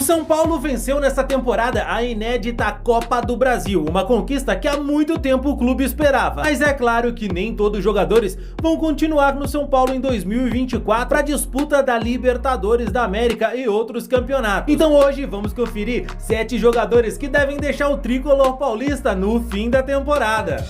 São Paulo venceu nessa temporada a inédita Copa do Brasil, uma conquista que há muito tempo o clube esperava. Mas é claro que nem todos os jogadores vão continuar no São Paulo em 2024 para a disputa da Libertadores da América e outros campeonatos. Então hoje vamos conferir 7 jogadores que devem deixar o tricolor paulista no fim da temporada.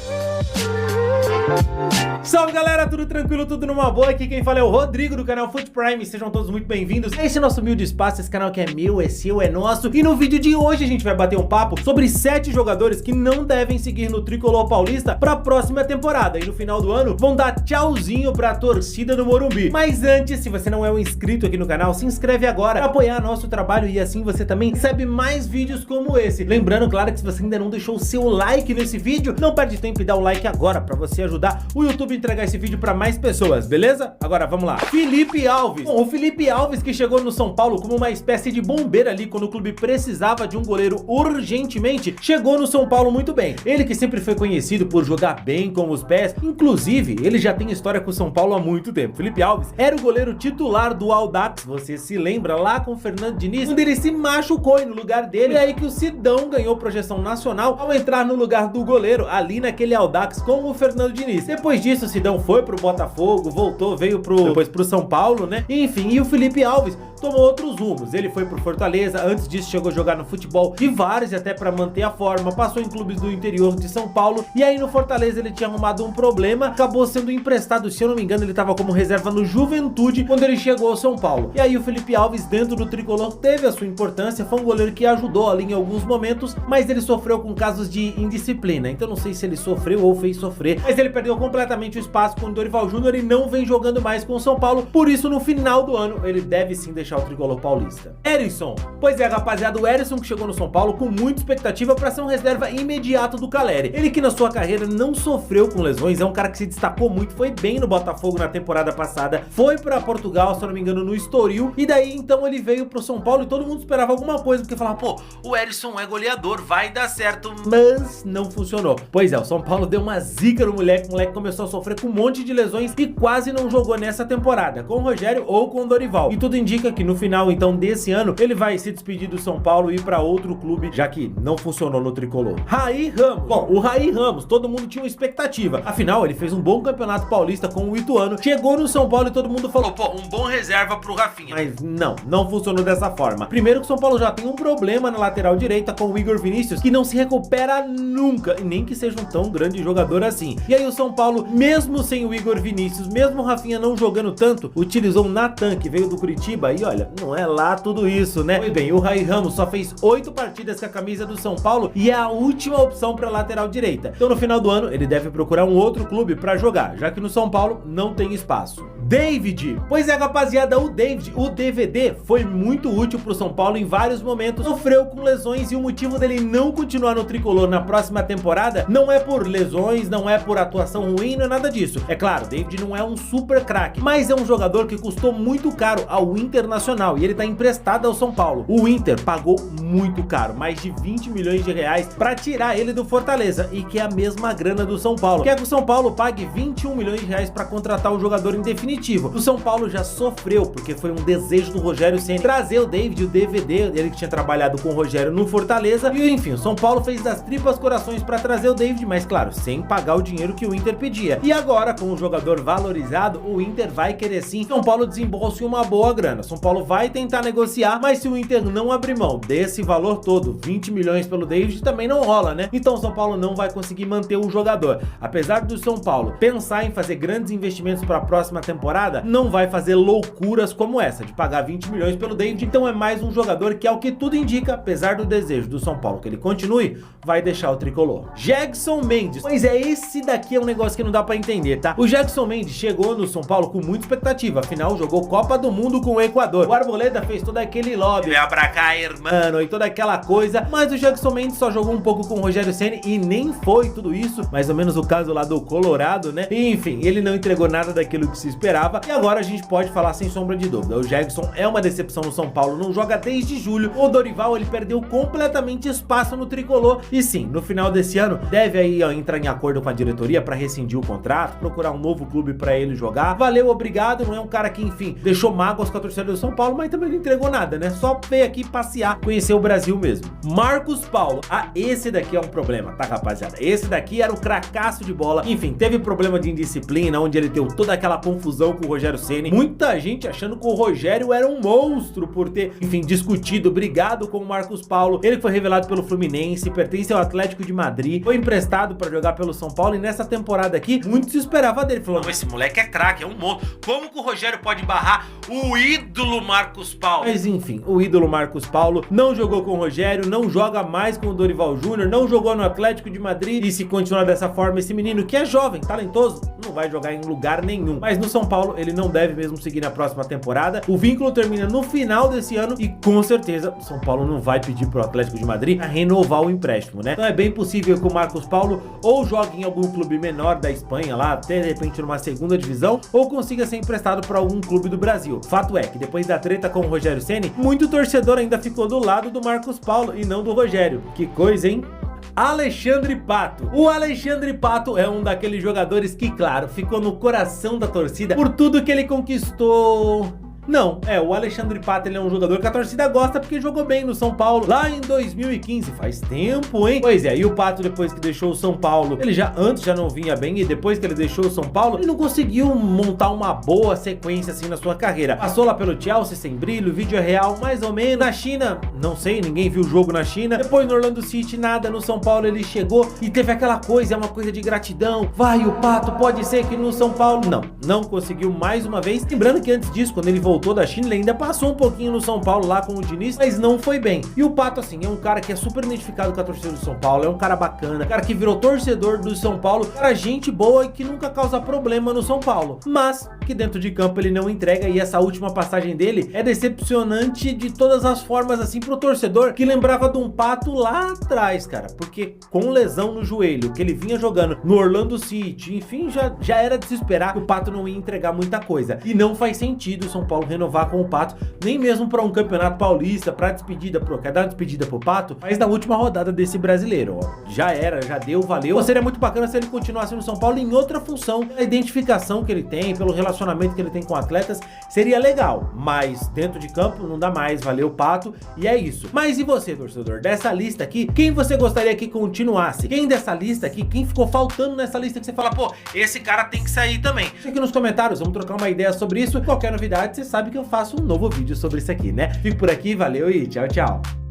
Salve galera, tudo tranquilo, tudo numa boa? Aqui quem fala é o Rodrigo do canal Foot Prime, sejam todos muito bem-vindos a esse nosso humilde espaço, esse canal que é meu, é seu, é nosso. E no vídeo de hoje a gente vai bater um papo sobre 7 jogadores que não devem seguir no tricolor paulista para a próxima temporada. E no final do ano vão dar tchauzinho para a torcida do Morumbi. Mas antes, se você não é um inscrito aqui no canal, se inscreve agora para apoiar nosso trabalho e assim você também recebe mais vídeos como esse. Lembrando, claro, que se você ainda não deixou o seu like nesse vídeo, não perde tempo e dá o like agora para você ajudar o YouTube entregar esse vídeo para mais pessoas, beleza? Agora vamos lá. Felipe Alves. Bom, o Felipe Alves, que chegou no São Paulo como uma espécie de bombeiro ali quando o clube precisava de um goleiro urgentemente, chegou no São Paulo muito bem. Ele que sempre foi conhecido por jogar bem com os pés, inclusive ele já tem história com o São Paulo há muito tempo. Felipe Alves era o goleiro titular do Audax, você se lembra, lá com o Fernando Diniz, onde ele se machucou e no lugar dele é aí que o Sidão ganhou projeção nacional ao entrar no lugar do goleiro ali naquele Audax com o Fernando Diniz. Depois disso o Sidão foi pro Botafogo, voltou, veio depois pro São Paulo, né? Enfim, e o Felipe Alves tomou outros rumos. Ele foi pro Fortaleza, antes disso chegou a jogar no futebol de várzea até para manter a forma, passou em clubes do interior de São Paulo e aí no Fortaleza ele tinha arrumado um problema, acabou sendo emprestado, se eu não me engano ele tava como reserva no Juventude quando ele chegou ao São Paulo. E aí o Felipe Alves dentro do tricolor teve a sua importância, foi um goleiro que ajudou ali em alguns momentos, mas ele sofreu com casos de indisciplina, então não sei se ele sofreu ou fez sofrer, mas ele perdeu completamente o espaço com o Dorival Júnior e não vem jogando mais com o São Paulo, por isso no final do ano ele deve sim deixar o tricolor paulista. Erisson. Pois é, rapaziada, o Erisson que chegou no São Paulo com muita expectativa para ser um reserva imediato do Caleri. Ele que na sua carreira não sofreu com lesões, é um cara que se destacou muito, foi bem no Botafogo na temporada passada, foi para Portugal, se eu não me engano, no Estoril, e daí então ele veio pro São Paulo e todo mundo esperava alguma coisa, porque falava, pô, o Erisson é goleador, vai dar certo, mas não funcionou. Pois é, o São Paulo deu uma zica no moleque, o moleque começou a sofrer com um monte de lesões e quase não jogou nessa temporada, com o Rogério ou com o Dorival. E tudo indica que no final então desse ano ele vai se despedir do São Paulo e ir para outro clube, já que não funcionou no tricolor. Raí Ramos. Bom, o Raí Ramos, todo mundo tinha uma expectativa. Afinal, ele fez um bom campeonato paulista com o Ituano, chegou no São Paulo e todo mundo falou, pô, um bom reserva pro Rafinha. Mas não funcionou dessa forma. Primeiro que o São Paulo já tem um problema na lateral direita com o Igor Vinícius, que não se recupera nunca, e nem que seja um tão grande jogador assim. E aí o São Paulo, mesmo sem o Igor Vinícius, mesmo o Rafinha não jogando tanto, utilizou o Natan, que veio do Curitiba, e olha, não é lá tudo isso, né? Pois bem, o Raí Ramos só fez 8 partidas com a camisa do São Paulo e é a última opção para lateral direita. Então no final do ano ele deve procurar um outro clube para jogar, já que no São Paulo não tem espaço. David. Pois é, rapaziada, o David, o DVD, foi muito útil pro São Paulo em vários momentos, sofreu com lesões e o motivo dele não continuar no tricolor na próxima temporada não é por lesões, não é por atuação ruim, não é nada disso. É claro, David não é um super craque, mas é um jogador que custou muito caro ao Internacional e ele tá emprestado ao São Paulo. O Inter pagou muito caro, mais de 20 milhões de reais para tirar ele do Fortaleza e que é a mesma grana do São Paulo. Quer que o São Paulo pague 21 milhões de reais para contratar o jogador em definitivo. O São Paulo já sofreu, porque foi um desejo do Rogério Ceni trazer o David, o DVD, ele que tinha trabalhado com o Rogério no Fortaleza, e enfim, o São Paulo fez das tripas corações para trazer o David, mas claro, sem pagar o dinheiro que o Inter pedia. E agora, com o jogador valorizado, o Inter vai querer sim São Paulo desembolse uma boa grana. São Paulo vai tentar negociar, mas se o Inter não abrir mão desse valor todo, 20 milhões pelo David, também não rola, né? Então o São Paulo não vai conseguir manter o jogador. Apesar do São Paulo pensar em fazer grandes investimentos para a próxima temporada, não vai fazer loucuras como essa, de pagar 20 milhões pelo David. Então é mais um jogador que, ao que tudo indica, apesar do desejo do São Paulo que ele continue, vai deixar o tricolor. Jackson Mendes. Pois é, esse daqui é um negócio que não dá pra entender, tá? O Jackson Mendes chegou no São Paulo com muita expectativa, afinal jogou Copa do Mundo com o Equador. O Arboleda fez todo aquele lobby, vem pra cá, irmão, e toda aquela coisa, mas o Jackson Mendes só jogou um pouco com o Rogério Ceni e nem foi tudo isso, mais ou menos o caso lá do Colorado, né? E, enfim, ele não entregou nada daquilo que se esperava. esperava, e agora a gente pode falar sem sombra de dúvida, o Gerson é uma decepção no São Paulo, não joga desde julho. O Dorival, ele perdeu completamente espaço no tricolor, e sim, no final desse ano deve aí entrar em acordo com a diretoria para rescindir o contrato, procurar um novo clube para ele jogar. Valeu, obrigado, não é um cara que, enfim, deixou mágoas com a torcida do São Paulo, mas também não entregou nada, né? Só veio aqui passear, conhecer o Brasil mesmo. Marcos Paulo, esse daqui é um problema, tá, rapaziada? Esse daqui era o cracaço de bola, enfim, teve problema de indisciplina, onde ele deu toda aquela confusão com o Rogério Ceni, muita gente achando que o Rogério era um monstro por ter, enfim, discutido, brigado com o Marcos Paulo. Ele foi revelado pelo Fluminense, pertence ao Atlético de Madrid, foi emprestado para jogar pelo São Paulo, e nessa temporada aqui, muito se esperava dele, falou, não, esse moleque é craque, é um monstro, como que o Rogério pode barrar o ídolo Marcos Paulo? Mas enfim, o ídolo Marcos Paulo não jogou com o Rogério, não joga mais com o Dorival Júnior, não jogou no Atlético de Madrid, e se continuar dessa forma, esse menino que é jovem, talentoso, não vai jogar em lugar nenhum. Mas no São Paulo, ele não deve mesmo seguir na próxima temporada, o vínculo termina no final desse ano, e com certeza o São Paulo não vai pedir pro Atlético de Madrid a renovar o empréstimo, né? Então é bem possível que o Marcos Paulo ou jogue em algum clube menor da Espanha lá, até de repente numa segunda divisão, ou consiga ser emprestado para algum clube do Brasil. Fato é que depois da treta com o Rogério Ceni, muito torcedor ainda ficou do lado do Marcos Paulo e não do Rogério. Que coisa, hein? Alexandre Pato. O Alexandre Pato é um daqueles jogadores que, claro, ficou no coração da torcida por tudo que ele conquistou. Não, o Alexandre Pato, ele é um jogador que a torcida gosta porque jogou bem no São Paulo lá em 2015, faz tempo, hein? Pois é, e o Pato, depois que deixou o São Paulo, ele antes já não vinha bem, e depois que ele deixou o São Paulo, ele não conseguiu montar uma boa sequência assim na sua carreira. Passou lá pelo Chelsea sem brilho, vídeo real mais ou menos, na China, não sei, ninguém viu o jogo na China, depois no Orlando City nada, no São Paulo ele chegou e teve aquela coisa, é uma coisa de gratidão, vai o Pato, pode ser que no São Paulo, não conseguiu mais uma vez, lembrando que antes disso, quando ele voltou da China, ele ainda passou um pouquinho no São Paulo lá com o Diniz, mas não foi bem. E o Pato, assim, é um cara que é super identificado com a torcida do São Paulo, é um cara bacana, cara que virou torcedor do São Paulo, cara gente boa e que nunca causa problema no São Paulo, mas que dentro de campo ele não entrega, e essa última passagem dele é decepcionante de todas as formas, assim, pro torcedor que lembrava de um Pato lá atrás, cara, porque com lesão no joelho, que ele vinha jogando no Orlando City, enfim, já era de se esperar que o Pato não ia entregar muita coisa, e não faz sentido o São Paulo renovar com o Pato, nem mesmo para um campeonato paulista, para despedida, quer dar uma despedida pro Pato, mas na última rodada desse brasileiro, ó, já deu, valeu. Seria muito bacana se ele continuasse no São Paulo em outra função, a identificação que ele tem, pelo relacionamento que ele tem com atletas, seria legal, mas dentro de campo não dá mais, valeu Pato, e é isso. Mas e você, torcedor, dessa lista aqui, quem você gostaria que continuasse? Quem dessa lista aqui, quem ficou faltando nessa lista que você fala, pô, esse cara tem que sair também? Deixa aqui nos comentários, vamos trocar uma ideia sobre isso. Qualquer novidade, você sabe que eu faço um novo vídeo sobre isso aqui, né? Fico por aqui, valeu e tchau, tchau.